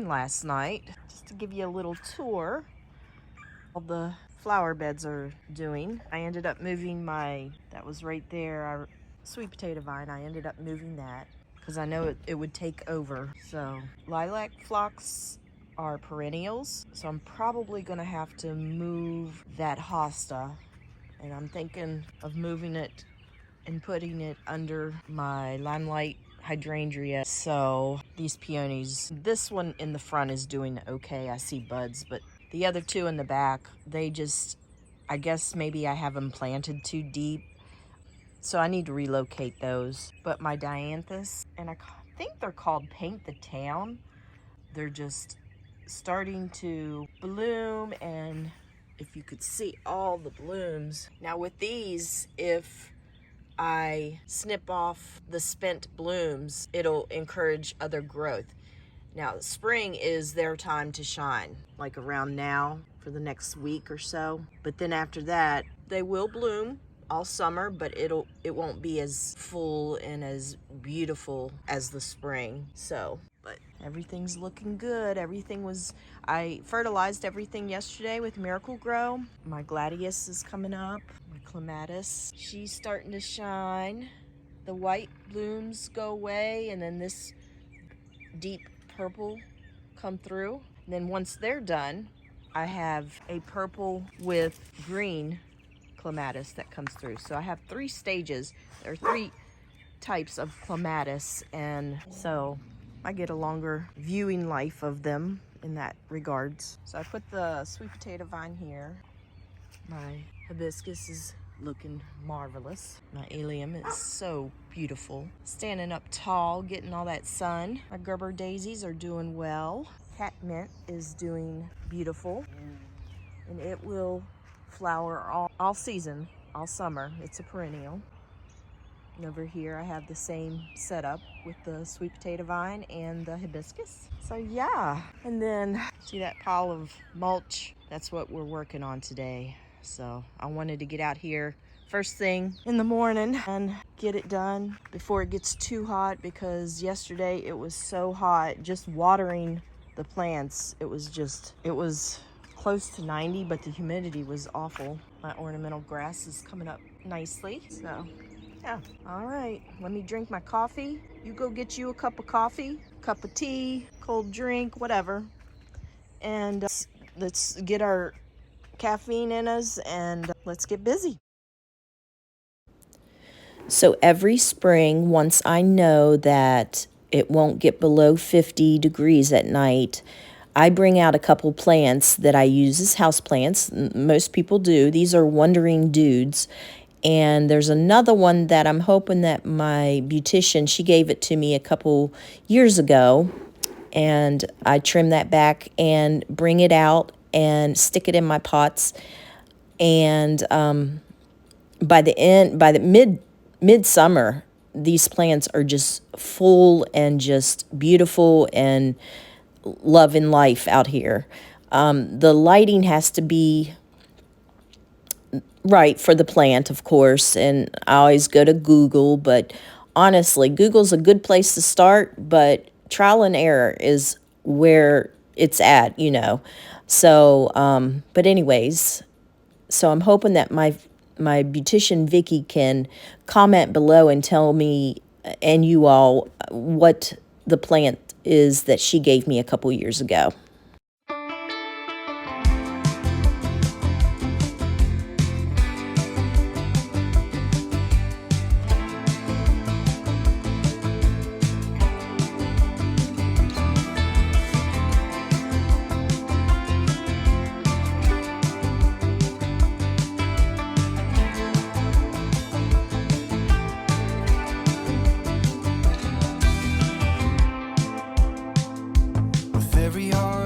in last night just to give you a little tour of the flower beds are doing. I ended up moving that was right there, our sweet potato vine. I ended up moving that because I know it would take over. So lilac phlox are perennials, so I'm probably gonna have to move that hosta, and I'm thinking of moving it and putting it under my limelight hydrangea. So these peonies, this one in the front is doing okay. I see buds, but the other two in the back, they just, I guess maybe I have them planted too deep. So I need to relocate those. But my dianthus, and I think they're called Paint the Town, they're just starting to bloom, and if you could see all the blooms. Now with these, if I snip off the spent blooms, it'll encourage other growth. Now, spring is their time to shine, like around now for the next week or so. But then after that, they will bloom all summer, but it won't be as full and as beautiful as the spring. So, but everything's looking good. I fertilized everything yesterday with Miracle Grow. My gladius is coming up, my clematis. She's starting to shine. The white blooms go away, and then this deep purple come through. And then once they're done, I have a purple with green clematis that comes through. So I have 3 stages. There are 3 types of clematis, and so I get a longer viewing life of them in that regards. So I put the sweet potato vine here. My hibiscus is looking marvelous. My allium is so beautiful. Standing up tall, getting all that sun. My Gerber daisies are doing well. Catmint is doing beautiful. And it will flower all season, all summer. It's a perennial. And over here I have the same setup with the sweet potato vine and the hibiscus. So yeah, and then see that pile of mulch? That's what we're working on today. So I wanted to get out here first thing in the morning and get it done before it gets too hot, because yesterday it was so hot just watering the plants. It was close to 90, but the humidity was awful. My ornamental grass is coming up nicely. So yeah, all right, let me drink my coffee. You go get you a cup of coffee, cup of tea, cold drink, whatever. And let's get our caffeine in us and let's get busy. So every spring, once I know that it won't get below 50 degrees at night, I bring out a couple plants that I use as house plants. Most people do. These are wandering dudes. And there's another one that I'm hoping that my beautician, she gave it to me a couple years ago, and I trim that back and bring it out and stick it in my pots. And by the midsummer, these plants are just full and just beautiful and loving life out here. The lighting has to be right for the plant, of course, and I always go to Google, but honestly, Google's a good place to start, but trial and error is where it's at, you know. So, but anyways, so I'm hoping that my beautician Vicky can comment below and tell me and you all what the plant is that she gave me a couple years ago. With every heart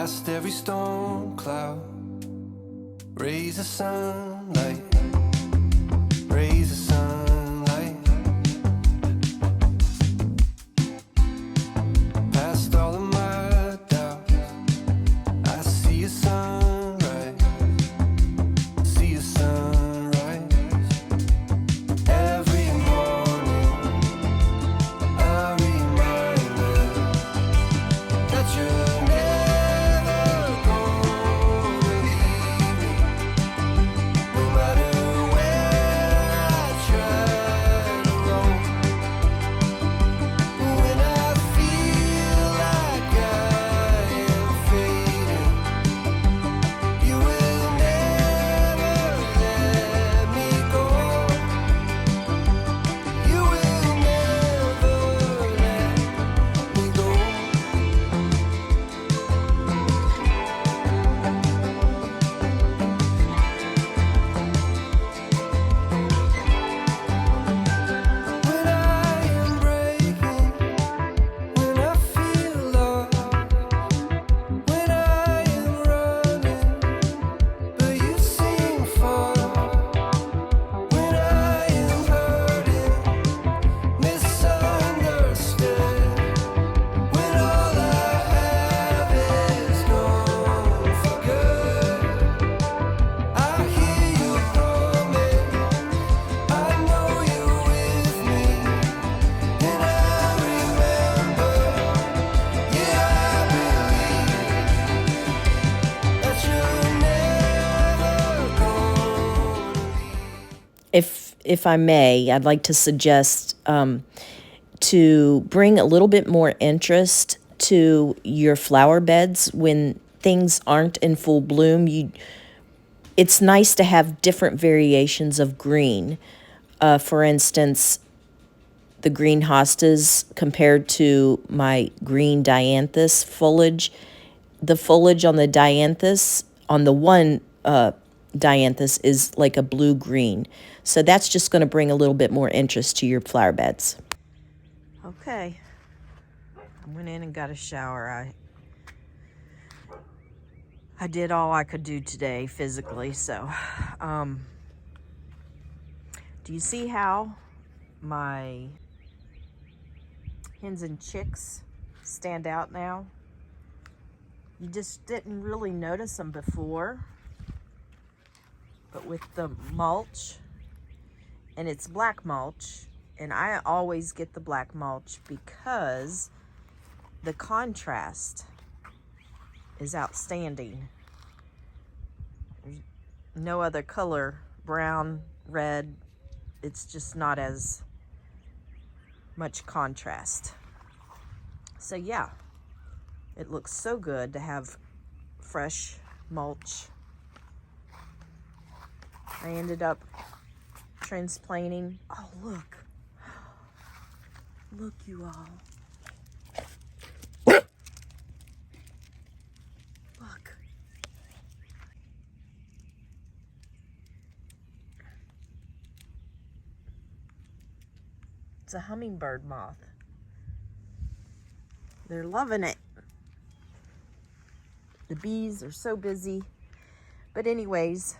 Past every storm cloud, rays of sunlight, rays of sunlight. Past all of my doubts, I see a sunrise, see a sunrise. Every morning I'm reminded that you're never gonna leave me. No matter where I try to roam, when I feel like I am fading, you will never let me go. You will never let me go. When I am breaking, when I feel lost, when I am running, but you seem far. When I am hurting, misunderstood, when all I have is gone for good, I hear you promise, I know you're with me, and I remember, yeah, I believe that you're never gonna leave. If I may, I'd like to suggest to bring a little bit more interest to your flower beds when things aren't in full bloom. It's nice to have different variations of green. For instance, the green hostas compared to my green dianthus foliage. The foliage on the dianthus, on the one dianthus, is like a blue-green. So that's just going to bring a little bit more interest to your flower beds. Okay, I went in and got a shower. I did all I could do today physically, so do you see how my hens and chicks stand out now? You just didn't really notice them before, but with the mulch, and it's black mulch, and I always get the black mulch because the contrast is outstanding. There's no other color, brown, red, it's just not as much contrast. So yeah, it looks so good to have fresh mulch. I ended up transplanting. Oh, look. Look, you all. Look. It's a hummingbird moth. They're loving it. The bees are so busy. But anyways,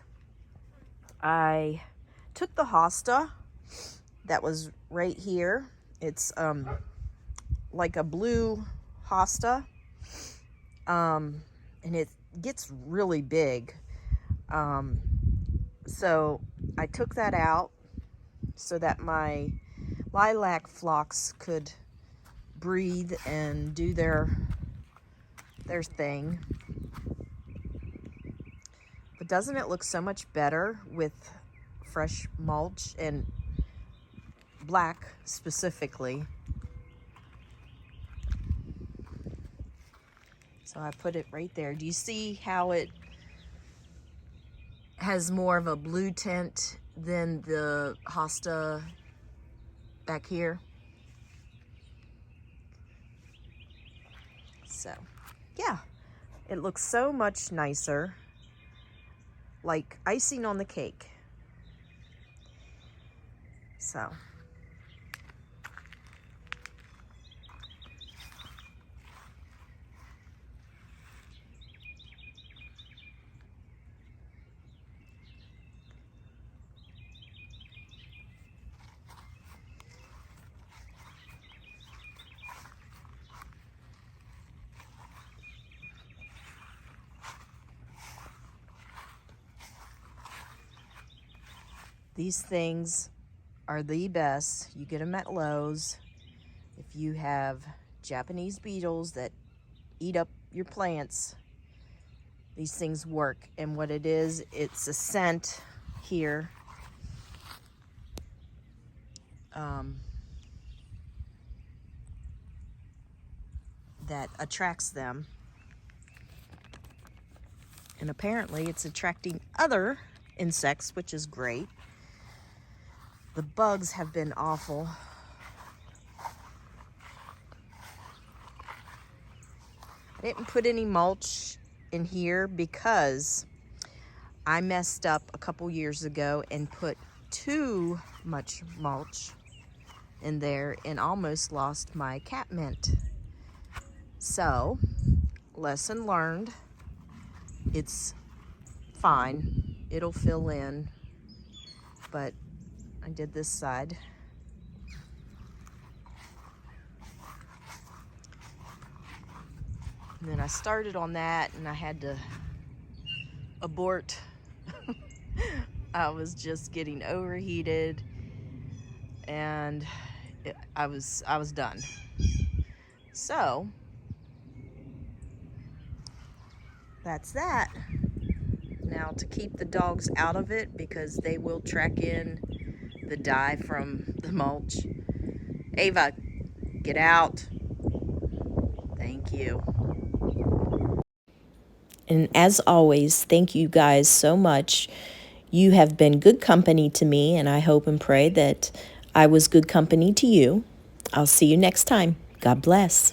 I took the hosta that was right here. It's like a blue hosta, and it gets really big. So I took that out so that my lilac phlox could breathe and do their thing. But doesn't it look so much better with fresh mulch and black specifically? So I put it right there. Do you see how it has more of a blue tint than the hosta back here? So yeah, it looks so much nicer, like icing on the cake. So These things are the best. You get them at Lowe's. If you have Japanese beetles that eat up your plants, these things work. And what it is, it's a scent here. That attracts them. And apparently it's attracting other insects, which is great. The bugs have been awful. I didn't put any mulch in here because I messed up a couple years ago and put too much mulch in there and almost lost my catmint. So, lesson learned. It's fine. It'll fill in. But I did this side. And then I started on that and I had to abort. I was just getting overheated and I was done. So that's that. Now to keep the dogs out of it, because they will track in the dye from the mulch. Ava, get out. Thank you. And as always, thank you guys so much. You have been good company to me, and I hope and pray that I was good company to you. I'll see you next time. God bless.